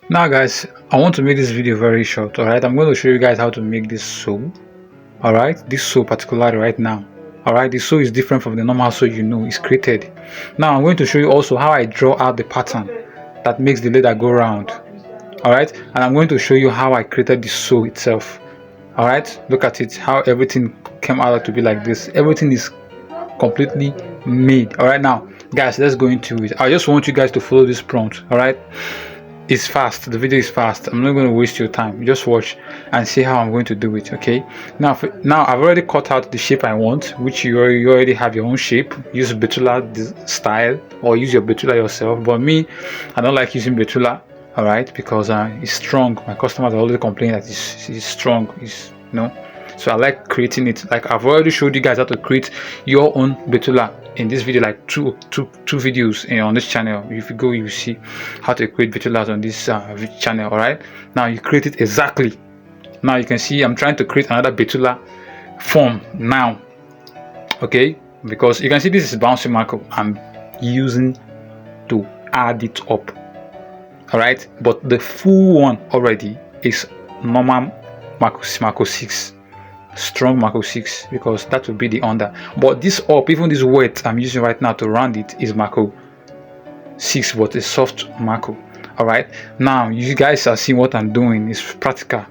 Now guys, I want to make this video very short. Alright, I'm going to show you guys how to make this sew. Alright, this sew particularly right now. Alright, the sew is different from the normal sew it's created. Now I'm going to show you also how I draw out the pattern that makes the leather go round. Alright, and I'm going to show you how I created the sew itself. Alright, look at it, how everything came out to be like this. Everything is completely made. Alright, now guys, let's go into it. I just want you guys to follow this prompt. Alright, it's fast, the video is fast. I'm not going to waste your time. Just watch and see how I'm going to do it. Okay, now I've already cut out the shape I want, which you already have your own shape. Use betula style or use your betula yourself, but me, I don't like using betula. All right, because it's strong. My customers are always complaining that it's strong, so I like creating it. Like I've already showed you guys how to create your own betula in this video, like two videos on this channel. If you go, you see how to create betulas on this channel. All right, now you create it exactly. Now you can see I'm trying to create another betula form now. Okay, because you can see this is bouncing marco I'm using to add it up. All right, but the full one already is normal marco 6, strong marco 6, because that will be the under. But this up, even this weight I'm using right now to round it, is marco 6, but a soft marco. All right, now you guys are seeing what I'm doing is practical.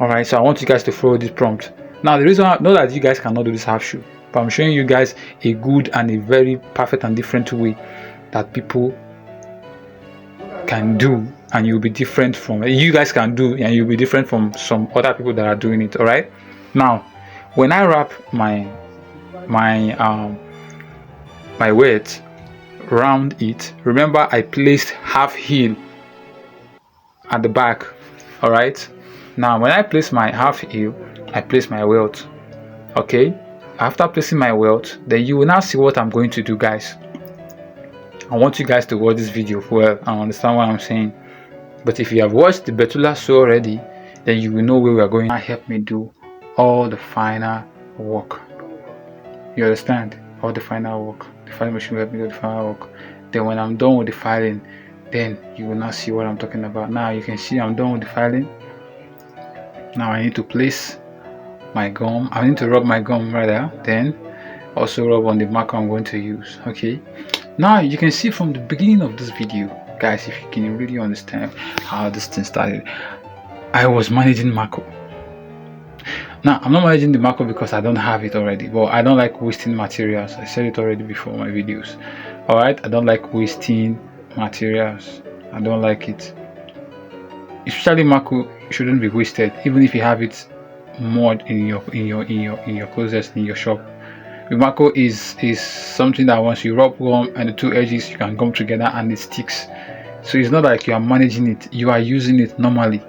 All right, so I want you guys to follow this prompt. Now the reason, not that you guys cannot do this half shoe, but I'm showing you guys a good and a very perfect and different way that people can do, and you'll be different from you guys can do, and you'll be different from some other people that are doing it. All right, now when I wrap my weight round it, remember I placed half heel at the back. All right, now when I place my half heel, I place my welt. Okay, after placing my welt, then you will now see what I'm going to do, guys. I want you guys to watch this video well and understand what I'm saying. But if you have watched the betula sew already, then you will know where we are going. Help me do all the final work. You understand? All the final work. The filing machine will help me do the final work. Then when I'm done with the filing, then you will now see what I'm talking about. Now you can see I'm done with the filing. Now I need to place my gum. I need to rub my gum rather, then also rub on the marker I'm going to use. Okay, now you can see from the beginning of this video, guys, if you can really understand how this thing started, I was managing marco. Now I'm not managing the marco because I don't have it already, but I don't like wasting materials. I said it already before my videos. All right, I don't like wasting materials. I don't like it, especially marco shouldn't be wasted, even if you have it more in your closet, in your shop. The marco is something that once you rub gum and the two edges, you can gum together and it sticks. So it's not like you are managing it, you are using it normally.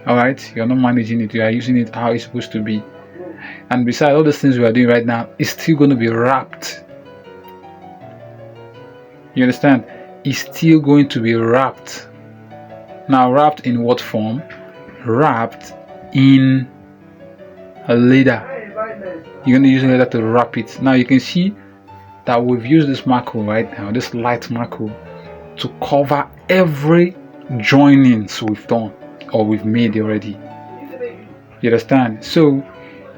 All right, you're not managing it, you are using it how it's supposed to be. And besides all the things we are doing right now, it's still going to be wrapped. You understand? It's still going to be wrapped. Now wrapped in what form? Wrapped in a leather. You're going to use a leather to wrap it. Now you can see that we've used this marco right now, this light marco, to cover every joinings we've done or we've made already. You understand? So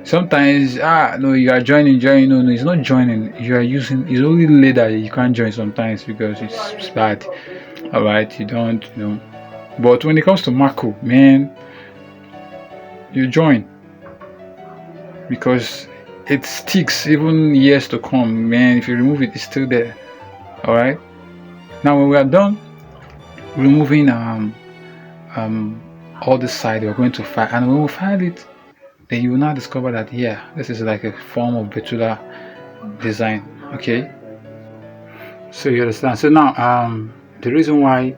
sometimes no, you are joining, no, it's not joining. You are using, it's only leather you can't join sometimes because it's bad. All right, you don't but when it comes to marco, man, you join because it sticks even years to come, man. If you remove it, it's still there. All right, now when we are done removing all this side, we're going to file, and when we file it, then you will now discover that this is like a form of betula design. Okay, so you understand. So now the reason why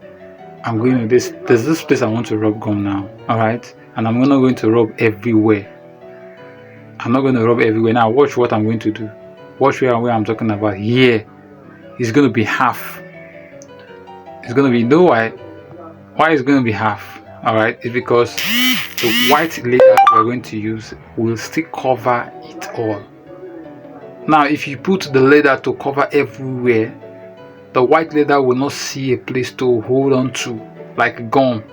I'm going to there's this place I want to rub gum now. All right, and I'm not going to rub everywhere. I'm not going to rub everywhere. Now watch what I'm going to do. Watch where I'm talking about. Here it's going to be half. It's going to be, why it's going to be half. All right, it's because the white leather we're going to use will still cover it all. Now if you put the leather to cover everywhere, the white leather will not see a place to hold on to like gum.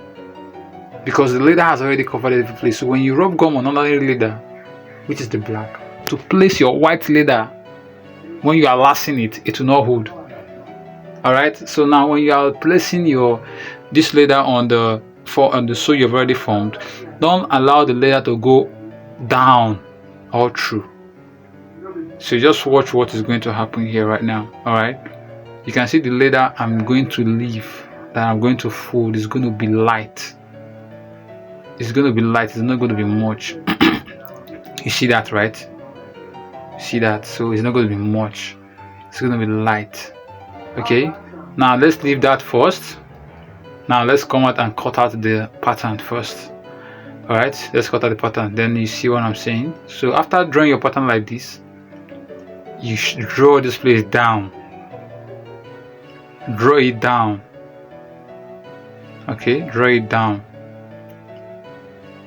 because the leather has already covered every place. So when you rub gum on another leather, which is the black, to place your white leather, when you are lacing it, it will not hold. Alright, so now when you are placing this leather on the sole you've already formed, don't allow the leather to go down all through. So just watch what is going to happen here right now. Alright, you can see the leather I'm going to leave, that I'm going to fold, is going to be light. It's going to be light, it's not going to be much. You see that, right? See that? So it's not going to be much, it's going to be light. Okay, now let's leave that first. Now let's come out and cut out the pattern first. Alright, let's cut out the pattern, then you see what I'm saying. So after drawing your pattern like this, you should draw this place down. Draw it down. Okay, draw it down.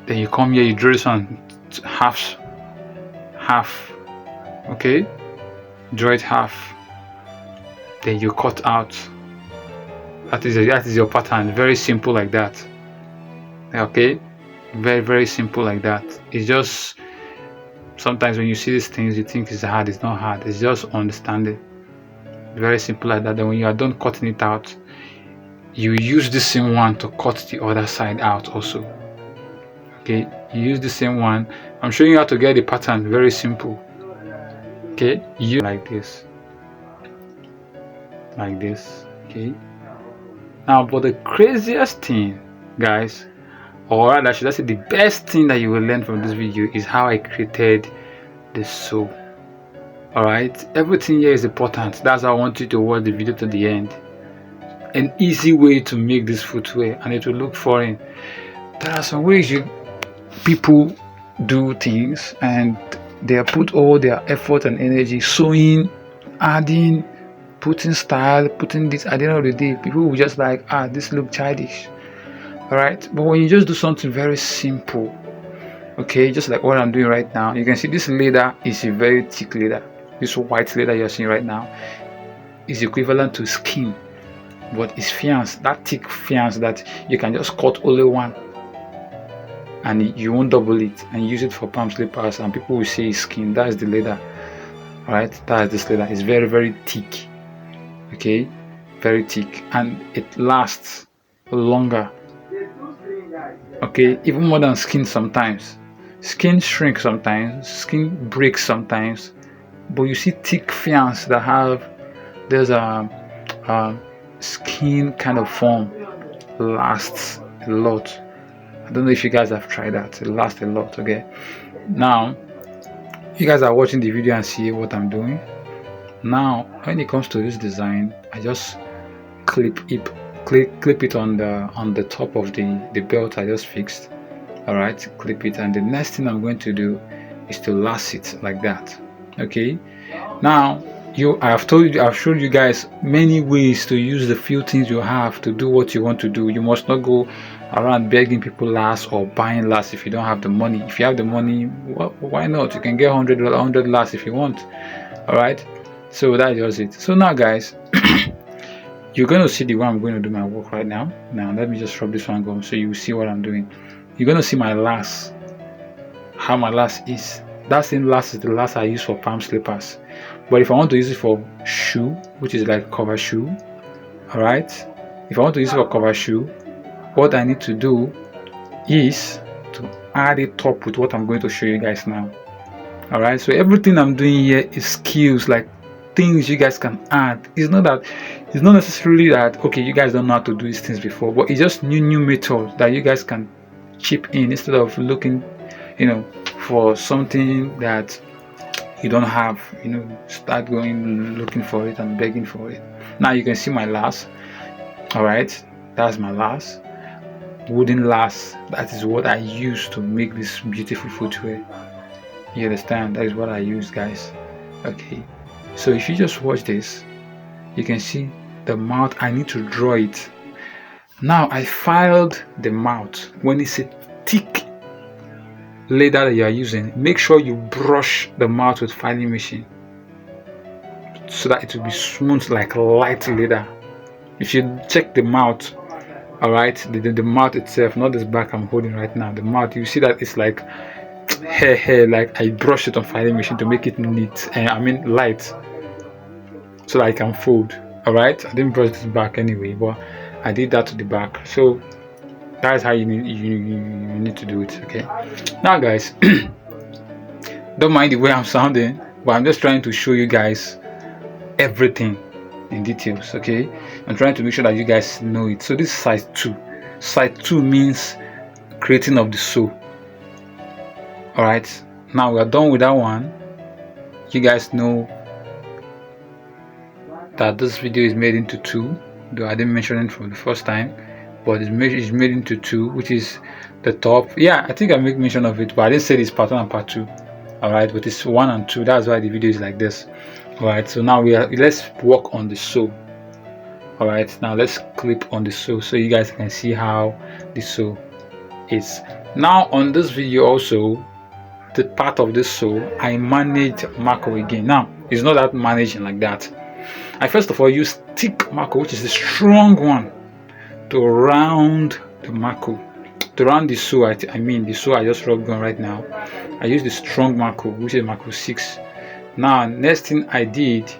Then you come here, you draw this one half. Okay, draw it half. Then you cut out. That is your pattern. Very simple like that. Okay, very simple like that. It's just sometimes when you see these things, you think it's hard. It's not hard. It's just understanding. Very simple like that. Then when you are done cutting it out, you use the same one to cut the other side out also. Okay, you use the same one. I'm showing you how to get the pattern. Very simple. Okay, you like this. Okay, now but the craziest thing, guys, or rather should I say the best thing that you will learn from this video, is how I created the sole. Alright, everything here is important. That's how I want you to watch the video to the end. An easy way to make this footwear, and it will look foreign. There are some ways people do things, and they put all their effort and energy sewing, adding, putting style, putting this. At the end of the day, people will just like, this look childish. Alright, but when you just do something very simple, okay, just like what I'm doing right now, you can see this leather is a very thick leather. This white leather you're seeing right now is equivalent to skin, but it's fiance, that thick fiance that you can just cut only one and you won't double it and use it for palm slippers, and people will say it's skin. That's the leather. Alright, that's this leather. It's very thick. Okay, very thick, and it lasts longer. Okay, even more than skin sometimes. Skin shrinks sometimes, skin breaks sometimes, but you see thick fiance that have there's a skin kind of form, lasts a lot. I don't know if you guys have tried that. It lasts a lot. Okay, now you guys are watching the video and see what I'm doing. Now when it comes to this design, I just clip it on the top of the belt I just fixed. Alright, clip it, and the next thing I'm going to do is to lace it like that. Okay, now I've showed you guys many ways to use the few things you have to do what you want to do. You must not go around begging people lace or buying lace if you don't have the money. If you have the money, well, why not? You can get 100 lace if you want. Alright, so that is it. So now guys, you're going to see the way I'm going to do my work right now. Now let me just rub this one gum so you see what I'm doing. You're going to see my lace, how my lace is. That same lace is the lace I use for palm slippers, but if I want to use it for shoe, which is like cover shoe, alright, if I want to use it for cover shoe, what I need to do is to add it up with what I'm going to show you guys now. Alright, so everything I'm doing here is skills, like things you guys can add. It's not necessarily that okay, you guys don't know how to do these things before, but it's just new methods that you guys can chip in instead of looking, for something that you don't have. Start going looking for it and begging for it. Now you can see my lace. Alright, that's my lace, wooden lace. That is what I use to make this beautiful footwear. You understand? That is what I use, guys. Okay, so if you just watch this, you can see the mouth. I need to draw it. Now I filed the mouth. When it's a thick leather that you are using, make sure you brush the mouth with filing machine so that it will be smooth like light leather. If you check the mouth, All right, the mouth itself, not this back I'm holding right now. The mouth, you see that it's like hair, like I brush it on filing machine to make it neat, and I mean light, so that I can fold. All right, I didn't brush this back anyway, but I did that to the back. So that's how you need to do it. Okay, now guys, don't mind the way I'm sounding, but I'm just trying to show you guys everything in details. Okay, I'm trying to make sure that you guys know it. So this is size 2. Size 2 means creating of the sole. All right, now we are done with that one. You guys know that this video is made into 2, though I didn't mention it for the first time, but it's made into 2, which is the top. Yeah, I think I make mention of it, but I didn't say it's part 1 and part 2. All right, but it's 1 and 2. That's why the video is like this. All right, so now let's work on the sole. All right, now let's clip on the sole so you guys can see how the sole is. Now on this video also, the part of the sole, I manage macro again. Now it's not that managing like that. I first of all use thick macro, which is the strong one, to round the macro, to round the sole. I mean the sole I just rubbed on right now. I use the strong macro, which is macro 6. Now next thing I did,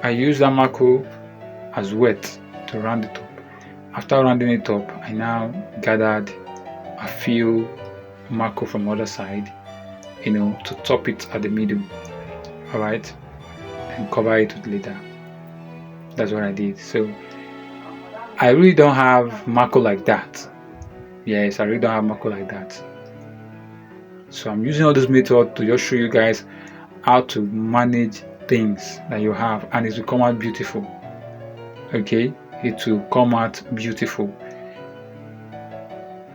I use that macro as wet to round it up. After rounding it up, I now gathered a few macro from other side, to top it at the middle. All right, and cover it with leather. That's what I did. So I really don't have macro like that. Yes, I really don't have macro like that. So I'm using all this method to just show you guys how to manage things that you have, and it will come out beautiful. Okay, it will come out beautiful.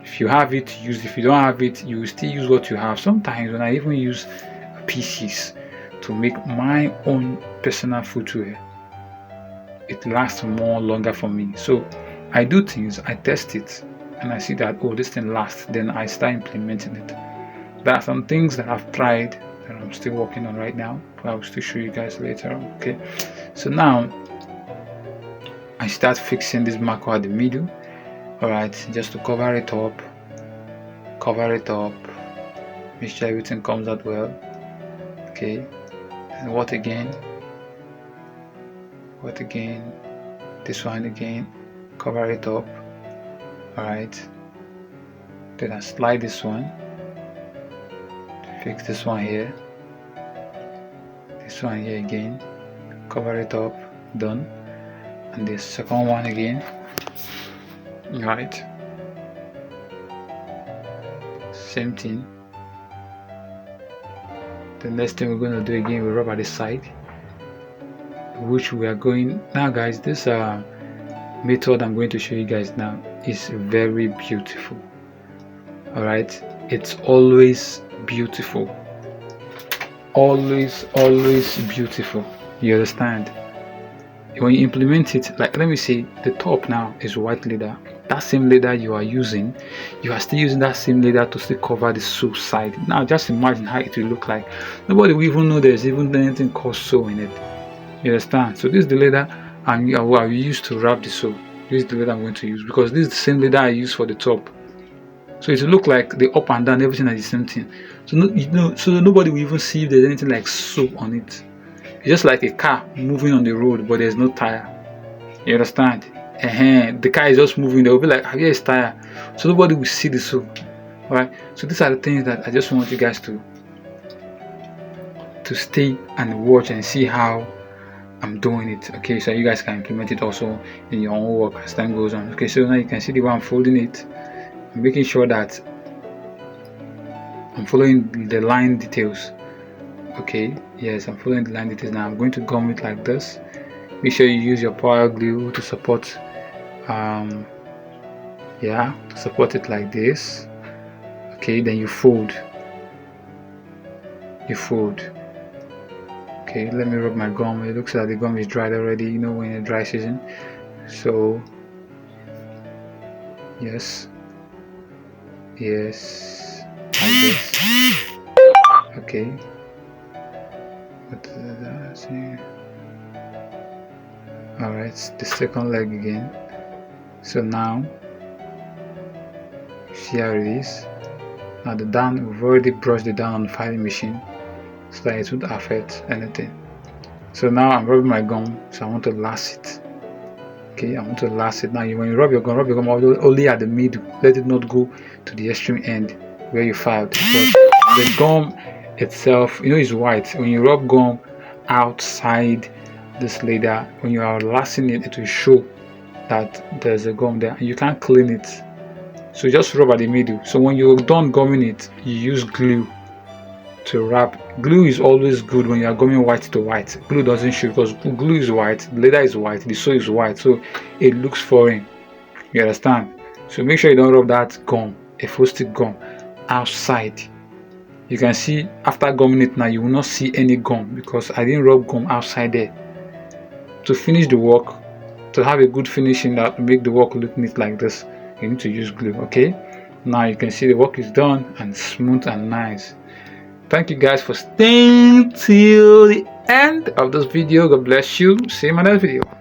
If you have it, use it. If you don't have it, you will still use what you have. Sometimes when I even use pieces to make my own personal footwear, it lasts longer for me. So I do things, I test it, and I see that, oh, this thing lasts, then I start implementing it. There are some things that I've tried that I'm still working on right now, but I will still show you guys later on. Okay, so now I start fixing this macro at the middle. All right, just to cover it up, make sure everything comes out well. Okay, and what again, this one again, cover it up. All right, then I slide this one, fix this one here, this one here again, cover it up, done. And the second one again. Right, same thing. The next thing we're going to do again, we rub at the side, which we are going now, guys. This method I'm going to show you guys now is very beautiful. All right, it's always beautiful, always beautiful. You understand? When you implement it, like, let me say the top now is white leather. That same leather you are using, you are still using that same leather to still cover the sole side. Now just imagine how it will look like. Nobody will even know there's even anything called sole in it. You understand? So this is the leather and I used to wrap the sole. This is the leather I'm going to use, because this is the same leather I use for the top. So it will look like the up and down, everything is the same thing. So so nobody will even see if there's anything like sole on it. It's just like a car moving on the road, but there's no tire. You understand? The car is just moving. They'll be like, "Here is tire," so nobody will see the sole. All right. So these are the things that I just want you guys to stay and watch and see how I'm doing it. Okay, so you guys can implement it also in your own work as time goes on. Okay, so now you can see the way I'm folding it. I'm making sure that I'm following the line details. Okay, yes, I'm following the line details. Now I'm going to gum it like this. Make sure you use your power glue to support to support it like this. Okay, then you fold. Okay, let me rub my gum. It looks like the gum is dried already, when it's dry season. So yes, like this. Okay, all right, the second leg again. So now see how it is. Now the down, we've already brushed it down on the filing machine so that it won't affect anything. So now I'm rubbing my gum, so I want to last it. Okay, I want to last it. Now when you rub your gum only at the middle. Let it not go to the extreme end where you filed, because the gum itself, is white. When you rub gum outside this leather, when you are lasting it, it will show that there's a gum there and you can't clean it. So just rub at the middle. So when you're done gumming it, you use glue to wrap. Glue is always good when you are gumming white to white. Glue doesn't show because glue is white, the leather is white, the sole is white, so it looks foreign. You understand? So make sure you don't rub that gum, a full stick gum, outside. You can see after gumming it now, you will not see any gum because I didn't rub gum outside there. To finish the work, to have a good finishing that will make the work look neat like this, you need to use glue. Okay, now you can see the work is done and smooth and nice. Thank you guys for staying till the end of this video. God bless you. See you in my next video.